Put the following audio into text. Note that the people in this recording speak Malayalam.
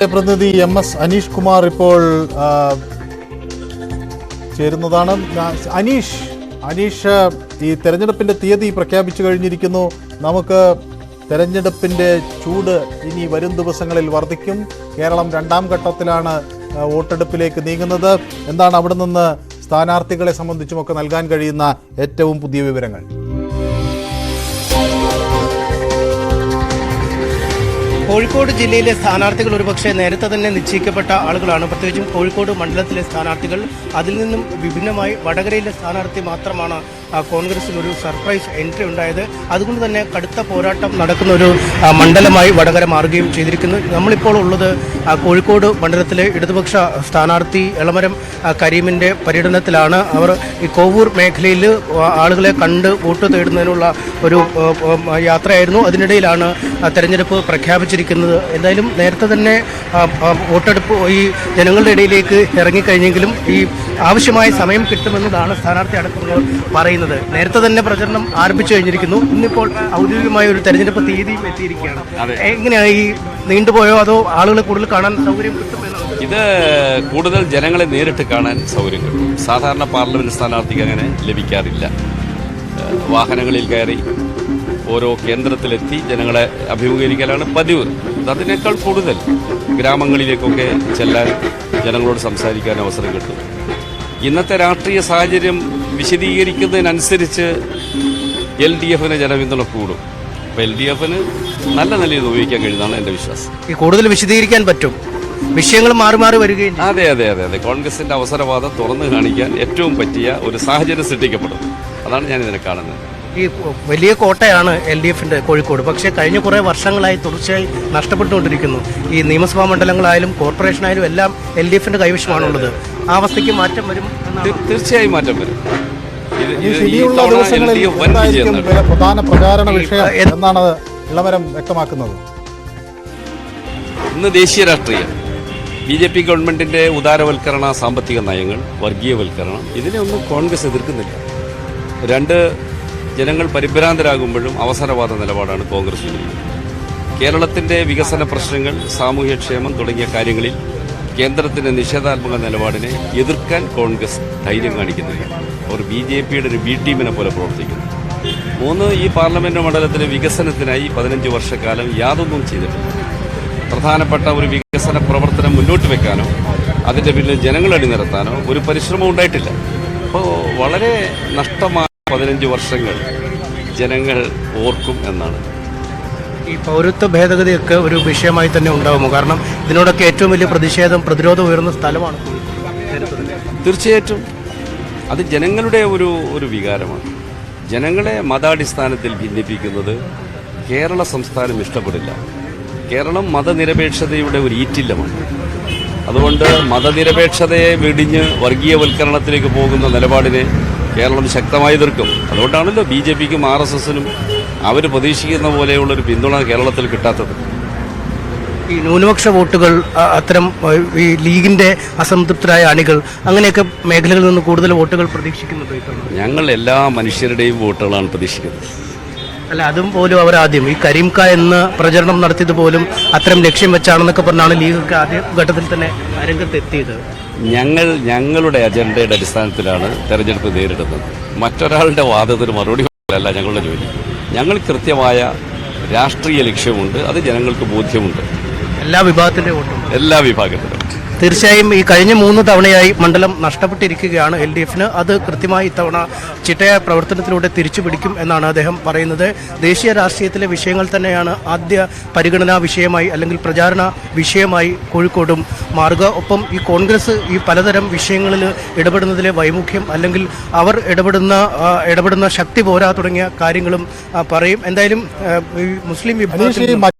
പ്രതിനിധി MS അനീഷ് കുമാർ ഇപ്പോൾ ചേരുന്നതാണ്. അനീഷ്, ഈ തെരഞ്ഞെടുപ്പിന്റെ തീയതി പ്രഖ്യാപിച്ചു കഴിഞ്ഞിരിക്കുന്നു. നമുക്ക് തെരഞ്ഞെടുപ്പിന്റെ ചൂട് ഇനി വരും ദിവസങ്ങളിൽ വർദ്ധിക്കും. കേരളം രണ്ടാം ഘട്ടത്തിലാണ് വോട്ടെടുപ്പിലേക്ക് നീങ്ങുന്നത്. എന്താണ് അവിടെ നിന്ന് സ്ഥാനാർത്ഥികളെ സംബന്ധിച്ചുമൊക്കെ നൽകാൻ കഴിയുന്ന ഏറ്റവും പുതിയ വിവരങ്ങൾ? കോഴിക്കോട് ജില്ലയിലെ സ്ഥാനാർത്ഥികൾ ഒരുപക്ഷെ നേരത്തെ തന്നെ നിശ്ചയിക്കപ്പെട്ട ആളുകളാണ്. പ്രത്യേകിച്ചും കോഴിക്കോട് മണ്ഡലത്തിലെ സ്ഥാനാർത്ഥികൾ. അതിൽ നിന്നും വിഭിന്നമായി വടകരയിലെ സ്ഥാനാർത്ഥി മാത്രമാണ് കോൺഗ്രസിൽ ഒരു സർപ്രൈസ് എൻട്രി ഉണ്ടായത്. അതുകൊണ്ട് തന്നെ കടുത്ത പോരാട്ടം നടക്കുന്ന ഒരു മണ്ഡലമായി വടകര മാറുകയും ചെയ്തിരിക്കുന്നു. നമ്മളിപ്പോൾ ഉള്ളത് കോഴിക്കോട് മണ്ഡലത്തിലെ ഇടതുപക്ഷ സ്ഥാനാർത്ഥി എളമരം കരീമിൻ്റെ പര്യടനത്തിലാണ്. അവർ ഈ കോവൂർ മേഖലയിൽ ആളുകളെ കണ്ട് വോട്ട് തേടുന്നതിനുള്ള ഒരു യാത്രയായിരുന്നു. അതിനിടയിലാണ് തെരഞ്ഞെടുപ്പ് പ്രഖ്യാപിച്ചിരിക്കുന്നത്. എന്തായാലും നേരത്തെ തന്നെ വോട്ടെടുപ്പ് ഈ ജനങ്ങളുടെ ഇടയിലേക്ക് ഇറങ്ങിക്കഴിഞ്ഞെങ്കിലും ഈ ആവശ്യമായ സമയം കിട്ടുമെന്നതാണ് സ്ഥാനാർത്ഥി അടക്കമുള്ളവർ പറയുന്നത്. നേരത്തെ തന്നെ പ്രചരണം ആരംഭിച്ചു കഴിഞ്ഞിരിക്കുന്നു. ഇന്നിപ്പോൾ ഔദ്യോഗികമായ ഒരു തെരഞ്ഞെടുപ്പ് തീയതിയും എത്തിയിരിക്കുകയാണ്. എങ്ങനെയാണ് ഈ നീണ്ടുപോയോ അതോ ആളുകളെ കൂടുതൽ കാണാൻ സൗകര്യം കിട്ടുമെന്നാണ്? ഇത് കൂടുതൽ ജനങ്ങളെ നേരിട്ട് കാണാൻ സൗകര്യം കിട്ടും. സാധാരണ പാർലമെന്റ് സ്ഥാനാർത്ഥിക്ക് അങ്ങനെ ലഭിക്കാറില്ല. വാഹനങ്ങളിൽ കയറി ഓരോ കേന്ദ്രത്തിലെത്തി ജനങ്ങളെ അഭിമുഖീകരിക്കലാണ് പതിവ്. അതിനേക്കാൾ കൂടുതൽ ഗ്രാമങ്ങളിലേക്കൊക്കെ ചെല്ലാൻ, ജനങ്ങളോട് സംസാരിക്കാൻ അവസരം കിട്ടും. ഇന്നത്തെ രാഷ്ട്രീയ സാഹചര്യം വിശദീകരിക്കുന്നതിനനുസരിച്ച് LDFന് ജനപിന്തുണ കൂടും. അപ്പോൾ LDFന് നല്ല നിലയിൽ ഉപയോഗിക്കാൻ കഴിയുന്നതാണ് എൻ്റെ വിശ്വാസം. ഈ കൂടുതൽ വിശദീകരിക്കാൻ പറ്റും, വിഷയങ്ങൾ മാറി മാറി വരികയും. അതെ അതെ അതെ അതെ കോൺഗ്രസിന്റെ അവസരവാദം തുറന്നു കാണിക്കാൻ ഏറ്റവും പറ്റിയ ഒരു സാഹചര്യം സൃഷ്ടിക്കപ്പെടും. അതാണ് ഞാനിതിനെ കാണുന്നത്. ഈ വലിയ കോട്ടയാണ് LDFന്റെ കോഴിക്കോട്. പക്ഷേ കഴിഞ്ഞ കുറേ വർഷങ്ങളായി തുടർച്ചയായി നഷ്ടപ്പെട്ടുകൊണ്ടിരിക്കുന്നു. ഈ നിയമസഭാ മണ്ഡലങ്ങളായാലും കോർപ്പറേഷനായാലും എല്ലാം LDFന്റെ കൈവശമാണുള്ളത്. ആ അവസ്ഥയ്ക്ക് മാറ്റം വരും. തീർച്ചയായും മാറ്റം വരും. ഇനിയുള്ള ദിവസങ്ങളിൽ എന്തായിരിക്കും പ്രധാന പ്രചാരണ വിഷയം എന്നാണ് ഇളമരം വ്യക്തമാക്കുന്നത്? ഇന്ന് ദേശീയ രാഷ്ട്രീയം, BJP ഗവൺമെന്റിന്റെ ഉദാരവൽക്കരണ സാമ്പത്തിക നയങ്ങൾ, വർഗീയവൽക്കരണം, ഇതിനെയൊന്നും കോൺഗ്രസ് എതിർക്കുന്നില്ല. രണ്ട്, ജനങ്ങൾ പരിഭ്രാന്തരാകുമ്പോഴും അവസരവാദ നിലപാടാണ് കോൺഗ്രസ് സ്വീകരിക്കുന്നത്. കേരളത്തിന്റെ വികസന പ്രശ്നങ്ങൾ, സാമൂഹ്യക്ഷേമം തുടങ്ങിയ കാര്യങ്ങളിൽ കേന്ദ്രത്തിന്റെ നിഷേധാത്മക നിലപാടിനെ എതിർക്കാൻ കോൺഗ്രസ് ധൈര്യം കാണിക്കുന്നില്ല. അവർ BJPയുടെ ഒരു B ടീമിനെ പോലെ പ്രവർത്തിക്കുന്നു. മൂന്ന്, ഈ പാർലമെന്റ് മണ്ഡലത്തിലെ വികസനത്തിനായി 15 വർഷക്കാലം യാതൊന്നും ചെയ്തിട്ടില്ല. പ്രധാനപ്പെട്ട ഒരു വികസന പ്രവർത്തനം മുന്നോട്ട് വെക്കാനോ അതിന്റെ പിന്നിൽ ജനങ്ങളെ അണിനിരത്താനോ ഒരു പരിശ്രമം ഉണ്ടായിട്ടില്ല. അപ്പോൾ വളരെ നഷ്ടമായ 15 വർഷങ്ങൾ ജനങ്ങൾ ഓർക്കും എന്നാണ്. ഈ പൗരത്വ ഭേദഗതിയൊക്കെ ഒരു വിഷയമായി തന്നെ ഉണ്ടാവുമോ? കാരണം ഇതിനോടൊക്കെ ഏറ്റവും വലിയ പ്രതിരോധം ഉയർന്ന സ്ഥലമാണ്. തീർച്ചയായിട്ടും അത് ജനങ്ങളുടെ ഒരു വികാരമാണ്. ജനങ്ങളെ മതാടിസ്ഥാനത്തിൽ ഭിന്നിപ്പിക്കുന്നത് കേരള സംസ്ഥാനം ഇഷ്ടപ്പെടില്ല. കേരളം മതനിരപേക്ഷതയുടെ ഒരു ഈറ്റില്ലമാണ്. അതുകൊണ്ട് മതനിരപേക്ഷതയെ വെടിഞ്ഞ് വർഗീയവൽക്കരണത്തിലേക്ക് പോകുന്ന നിലപാടിനെ കേരളം ശക്തമായി എതിർക്കും. അതുകൊണ്ടാണല്ലോ BJPക്കും RSSനും അവർ പ്രതീക്ഷിക്കുന്ന പോലെയുള്ളൊരു പിന്തുണ കേരളത്തിൽ കിട്ടാത്തത്. ഈ ന്യൂനപക്ഷ വോട്ടുകൾ, അത്തരം ഈ ലീഗിന്റെ അസംതൃപ്തരായ അണികൾ, അങ്ങനെയൊക്കെ മേഖലകളിൽ നിന്ന് കൂടുതൽ വോട്ടുകൾ പ്രതീക്ഷിക്കുന്നുണ്ട്. ഞങ്ങൾ എല്ലാ മനുഷ്യരുടെയും വോട്ടുകളാണ് പ്രതീക്ഷിക്കുന്നത്. അല്ല, അതും പോലും അവർ ആദ്യം ഈ കരീംക എന്ന പ്രചരണം നടത്തിയത് പോലും അത്തരം ലക്ഷ്യം വെച്ചാണെന്നൊക്കെ പറഞ്ഞാണ് ലീഗൊക്കെ ആദ്യ ഘട്ടത്തിൽ തന്നെ രംഗത്തെത്തിയത്. ഞങ്ങളുടെ അജണ്ടയുടെ അടിസ്ഥാനത്തിലാണ് തെരഞ്ഞെടുപ്പ് നേരിടുന്നത്. മറ്റൊരാളുടെ വാദത്തിന് മറുപടി അല്ല ഞങ്ങളുടെ ജോലി. ഞങ്ങൾ കൃത്യമായ രാഷ്ട്രീയ ലക്ഷ്യമുണ്ട്, അത് ജനങ്ങൾക്ക് ബോധ്യമുണ്ട്. എല്ലാ വിഭാഗത്തിൻ്റെ വോട്ടും, എല്ലാ വിഭാഗത്തിലും. തീർച്ചയായും ഈ കഴിഞ്ഞ 3 തവണയായി മണ്ഡലം നഷ്ടപ്പെട്ടിരിക്കുകയാണ് LDFന്. അത് കൃത്യമായി ഇത്തവണ ചിട്ടയായ പ്രവർത്തനത്തിലൂടെ തിരിച്ചു പിടിക്കും എന്നാണ് അദ്ദേഹം പറയുന്നത്. ദേശീയ രാഷ്ട്രീയത്തിലെ വിഷയങ്ങൾ തന്നെയാണ് ആദ്യ പരിഗണനാ വിഷയമായി അല്ലെങ്കിൽ പ്രചാരണ വിഷയമായി കോഴിക്കോടും മാറുക. ഒപ്പം ഈ കോൺഗ്രസ് ഈ പലതരം വിഷയങ്ങളിൽ ഇടപെടുന്നതിലെ വൈമുഖ്യം അല്ലെങ്കിൽ അവർ ഇടപെടുന്ന ശക്തി പോരാ തുടങ്ങിയ കാര്യങ്ങളും പറയും. എന്തായാലും ഈ മുസ്ലിം വിഭാഗം